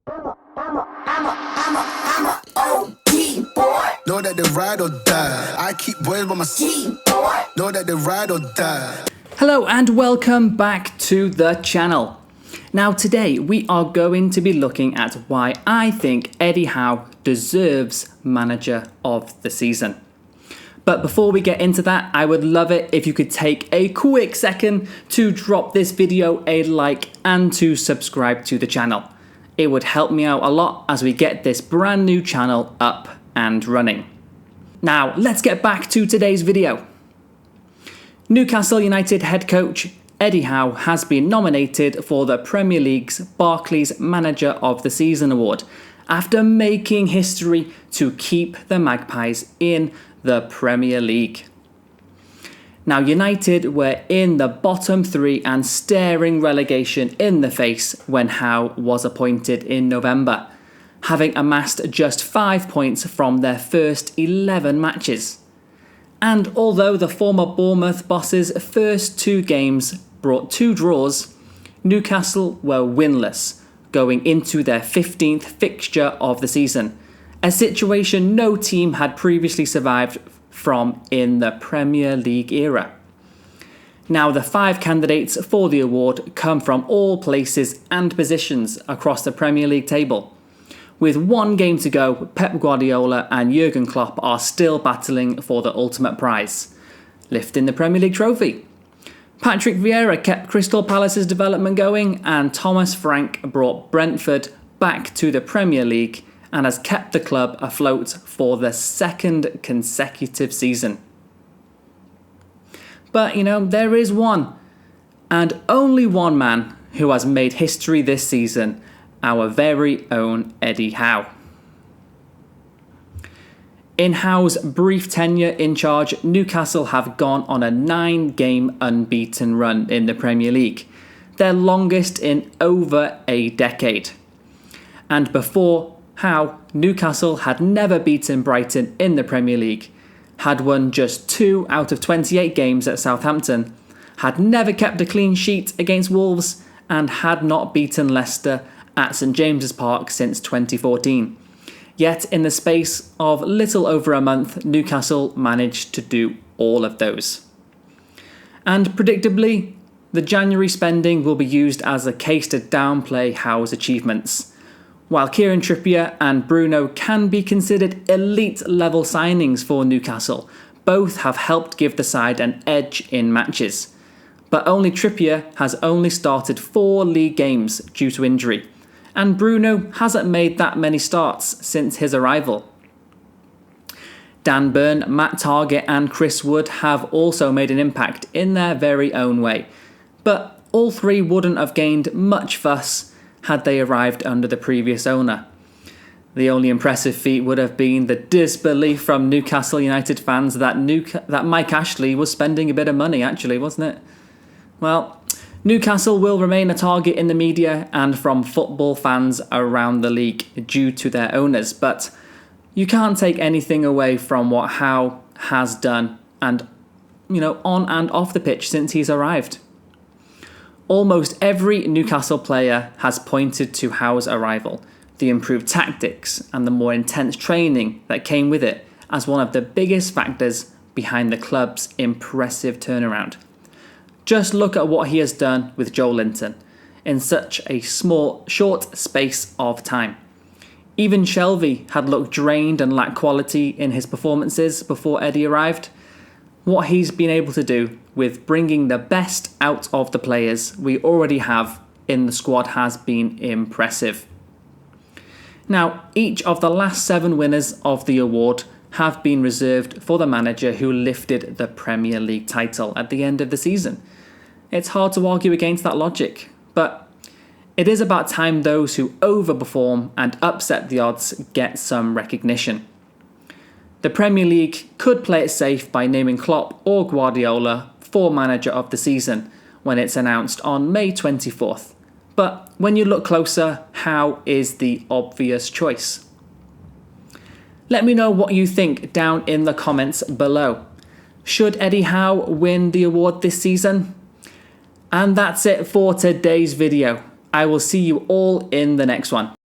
I'm a OG boy. Know that they ride or die. I keep boys by my G boy. Know that they ride or die. Hello and welcome back to the channel. Now today we are going to be looking at why I think Eddie Howe deserves Manager of the Season. But before we get into that, I would love it if you could take a quick second to drop this video a like and to subscribe to the channel. It would help me out a lot as we get this brand new channel up and running. Now let's get back to today's video. Newcastle United head coach Eddie Howe has been nominated for the Premier League's Barclays Manager of the Season award after making history to keep the Magpies in the Premier League. Now United were in the bottom three and staring relegation in the face when Howe was appointed in November, having amassed just 5 points from their first 11 matches. And although the former Bournemouth boss's first 2 games brought 2 draws, Newcastle were winless going into their 15th fixture of the season, a situation no team had previously survived from in the Premier League era. Now the 5 candidates for the award come from all places and positions across the Premier League table. With 1 game to go, Pep Guardiola and Jurgen Klopp are still battling for the ultimate prize, lifting the Premier League trophy. Patrick Vieira kept Crystal Palace's development going, and Thomas Frank brought Brentford back to the Premier League and has kept the club afloat for the 2nd consecutive season. But there is one, and only one man who has made history this season, our very own Eddie Howe. In Howe's brief tenure in charge, Newcastle have gone on a 9-game unbeaten run in the Premier League, their longest in over a decade. And before Howe, Newcastle had never beaten Brighton in the Premier League, had won just 2 out of 28 games at Southampton, had never kept a clean sheet against Wolves, and had not beaten Leicester at St James's Park since 2014. Yet in the space of little over a month, Newcastle managed to do all of those. And predictably, the January spending will be used as a case to downplay Howe's achievements. While Kieran Trippier and Bruno can be considered elite-level signings for Newcastle, both have helped give the side an edge in matches. But only Trippier has only started 4 league games due to injury, and Bruno hasn't made that many starts since his arrival. Dan Burn, Matt Targett and Chris Wood have also made an impact in their very own way, but all 3 wouldn't have gained much fuss had they arrived under the previous owner. The only impressive feat would have been the disbelief from Newcastle United fans that Mike Ashley was spending a bit of money, actually, wasn't it? Well, Newcastle will remain a target in the media and from football fans around the league due to their owners, but you can't take anything away from what Howe has done and, on and off the pitch since he's arrived. Almost every Newcastle player has pointed to Howe's arrival, the improved tactics and the more intense training that came with it as one of the biggest factors behind the club's impressive turnaround. Just look at what he has done with Joe Linton in such a short space of time. Even Shelvey had looked drained and lacked quality in his performances before Eddie arrived. What he's been able to do with bringing the best out of the players we already have in the squad has been impressive. Now, each of the last 7 winners of the award have been reserved for the manager who lifted the Premier League title at the end of the season. It's hard to argue against that logic, but it is about time those who overperform and upset the odds get some recognition. The Premier League could play it safe by naming Klopp or Guardiola for Manager of the Season when it's announced on May 24th. But when you look closer, Howe is the obvious choice. Let me know what you think down in the comments below. Should Eddie Howe win the award this season? And that's it for today's video. I will see you all in the next one.